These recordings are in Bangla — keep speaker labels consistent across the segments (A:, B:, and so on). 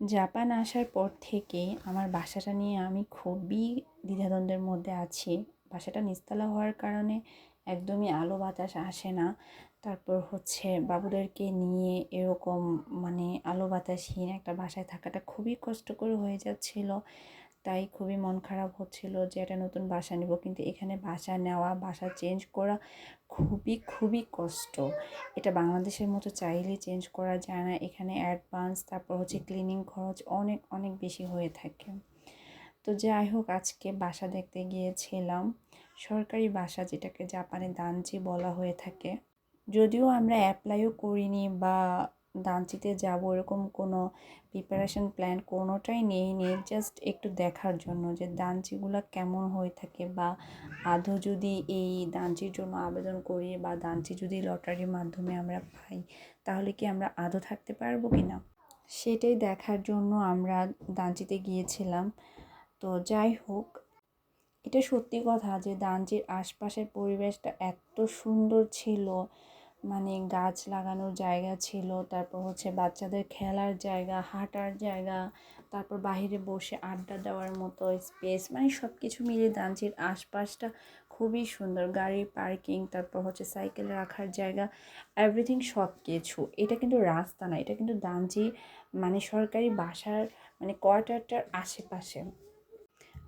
A: জাপান আসার পর থেকে আমার বাসাটা নিয়ে আমি খুবই দ্বিধাদ্বন্দ্বের মধ্যে আছি। বাসাটা নিচতলা হওয়ার কারণে একদমই আলো বাতাস আসে না। তারপর বাবুদেরকে নিয়ে এরকম আলো বাতাসহীন একটা বাসায় থাকাটা খুবই কষ্টকর হয়ে যাচ্ছিল। তাই খুবই মন খারাপ হচ্ছিল যে একটা নতুন বাসা নেব, কিন্তু এখানে বাসা নেওয়া, বাসা চেঞ্জ করা খুবই খুবই কষ্ট। এটা বাংলাদেশের মতো চাইলেই চেঞ্জ করা যায় না। এখানে অ্যাডভান্স, তারপর ক্লিনিং খরচ অনেক অনেক বেশি হয়ে থাকে। তো যাই হোক, আজকে বাসা দেখতে গিয়েছিলাম। সরকারি বাসা, যেটাকে জাপানে দানজি বলা হয়ে থাকে। যদিও আমরা অ্যাপ্লাইও করিনি বা দানচিতে যাব এরকম কোনো প্রিপারেশন প্ল্যান কোনোটাই নেই, জাস্ট একটু দেখার জন্য যে দানচিগুলো কেমন হয়ে থাকে, বা আদৌ যদি এই দানচির জন্য আবেদন করি বা দানচি যদি লটারির মাধ্যমে আমরা পাই, তাহলে কি আমরা আদৌ থাকতে পারবো কি না, সেটাই দেখার জন্য আমরা দানচিতে গিয়েছিলাম। তো যাই হোক, এটা সত্যি কথা যে দানচির আশপাশের পরিবেশটা এত সুন্দর ছিল। গাছ লাগানোর জায়গা ছিল, তারপর বাচ্চাদের খেলার জায়গা, হাঁটার জায়গা, তারপর বাইরে বসে আড্ডা দেওয়ার মতো স্পেস, সব কিছু মিলিয়ে দানচির আশপাশটা খুবই সুন্দর। গাড়ি পার্কিং, তারপর সাইকেল রাখার জায়গা, এভরিথিং সব কিছু। এটা কিন্তু রাস্তা না, এটা কিন্তু দানচি সরকারি বাসার কোয়ার্টারটার আশেপাশে,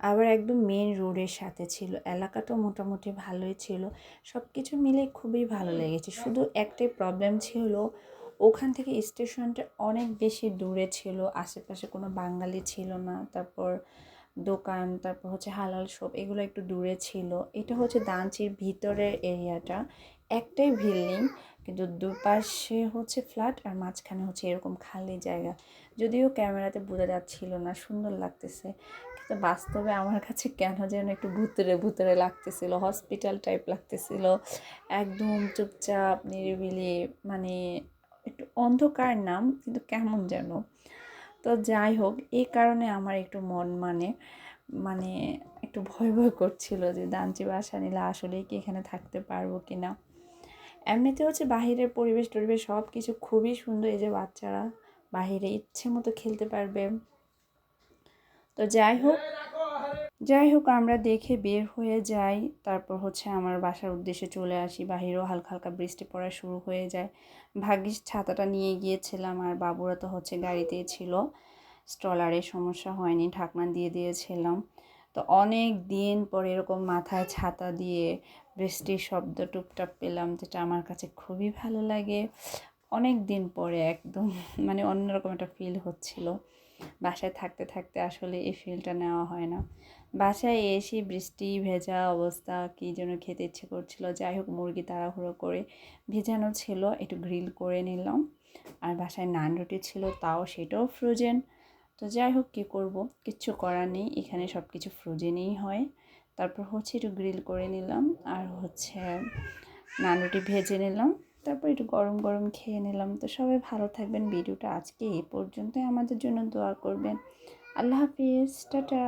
A: আবার একদম মেন রোডের সাথে ছিল। এলাকাটাও মোটামুটি ভালোই ছিল। সব কিছু মিলে খুবই ভালো লেগেছে। শুধু একটাই প্রবলেম ছিল, ওখান থেকে স্টেশনটা অনেক বেশি দূরে ছিল, আশেপাশে কোনো বাঙালি ছিল না। তারপর দোকান, তারপর হালাল শপ, এগুলো একটু দূরে ছিল। এটা দানচির ভিতরের এরিয়াটা, একটাই বিল্ডিং, কিন্তু দুপাশে ফ্ল্যাট, আর মাঝখানে এরকম খালি জায়গা। যদিও ক্যামেরাতে বোঝা যাচ্ছিল না, সুন্দর লাগতেছে, কিন্তু বাস্তবে আমার কাছে কেন যেন একটু ভুতুরে ভুতুরে লাগতেছিল, হসপিটাল টাইপ লাগতেছিল। একদম চুপচাপ নিরিবিলি, একটু অন্ধকার নাম, কিন্তু কেমন যেন। তো যাই হোক, এই কারণে আমার একটু মন মানে একটু ভয় ভয় করছিল যে দানচি বাসা নিলে আসলেই কি এখানে থাকতে পারবো কি না। এমনিতে বাহিরের পরিবেশ টরিবেশ সব কিছু খুবই সুন্দর। এই যে বাচ্চারা বাহিরে ইচ্ছে মতো খেলতে পারবে। তো যাই হোক আমরা দেখে বের হয়ে যাই। তারপর আমার বাসার উদ্দেশ্যে চলে আসি। বাহিরেও হালকা হালকা বৃষ্টি পড়া শুরু হয়ে যায়। ভাগ্যিস ছাতাটা নিয়ে গিয়েছিলাম, আর বাবুরা তো গাড়িতেই ছিল, স্ট্রলারে সমস্যা হয়নি, ঢাকনা দিয়ে দিয়েছিলাম। তো অনেক দিন পরে এরকম মাথায় ছাতা দিয়ে বৃষ্টির শব্দ টুপটাপ পেলাম, যেটা আমার কাছে খুবই ভালো লাগে। অনেক দিন পরে একদম অন্যরকম একটা ফিল হচ্ছিল। বাসায় থাকতে থাকতে আসলে এই ফিলটা নেওয়া হয় না। বাসায় এসে বৃষ্টি ভেজা অবস্থা, কী যেন খেতে ইচ্ছে করছিল। যাই হোক, মুরগি তাড়াহুড়ো করে ভেজানো ছিল, একটু গ্রিল করে নিলাম। আর বাসায় নান রুটি ছিল, তাও সেটাও ফ্রোজেন। তো যাই হোক, কী করব, কিচ্ছু করার নেই, এখানে সব কিছু ফ্রোজেনই হয়। তারপর একটু গ্রিল করে নিলাম, আর নান রুটি ভেজে নিলাম। তারপর একটু গরম গরম খেয়ে নিলাম। তো সবাই ভালো থাকবেন। ভিডিওটা আজকে এই পর্যন্তই, আমাদের জন্য দোয়া করবেন। আল্লাহ হাফিজ, টাটা।